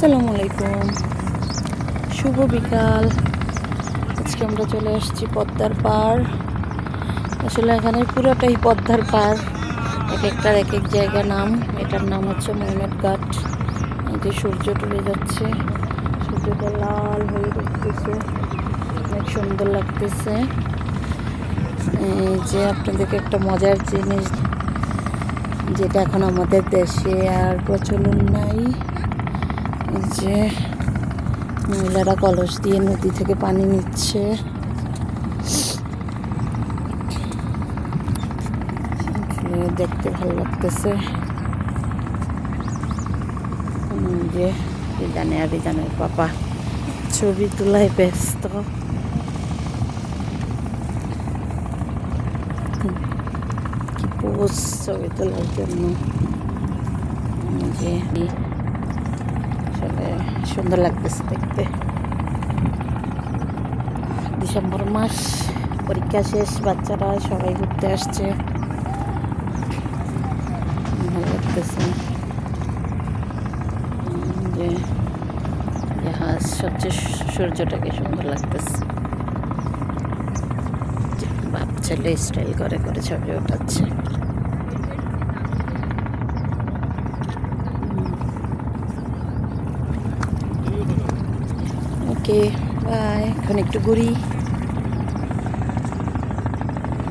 আসসালামু আলাইকুম, শুভ বিকাল। আজকে আমরা চলে আসছি পদ্মার পার। আসলে এখানে পুরোটাই পদ্মার পার, এক একটার এক এক জায়গা নাম। এটার নাম হচ্ছে ময়নাট ঘাট। এই যে সূর্য ডুবে যাচ্ছে, সূর্যটা লাল হয়ে উঠতেছে, অনেক সুন্দর লাগতেছে। এই যে আপনাদেরকে একটা মজার জিনিস, যেটা এখন আমাদের দেশে আর প্রচলন নাই, এই যে মহিলারা কলস দিয়ে নদী থেকে পানি নিচ্ছে। দেখতে ভালো লাগতেছে। যে রিদানে আর রিদানের পাপা ছবি তোলায় ব্যস্ত। কি পোজ ছবি তোলার জন্য। যে আসলে সুন্দর লাগতেছে দেখতে। ডিসেম্বর মাস, পরীক্ষা শেষ, বাচ্চারা সবাই ঘুরতে আসছে, ভালো লাগতেছে। যে জাহাজ সবচেয়ে সূর্যটাকে সুন্দর লাগতেছে। বাপ ছেলে স্টাইল করে করে ছবি ওঠাচ্ছে। ওকে, বাই। এখন একটু ঘুরি।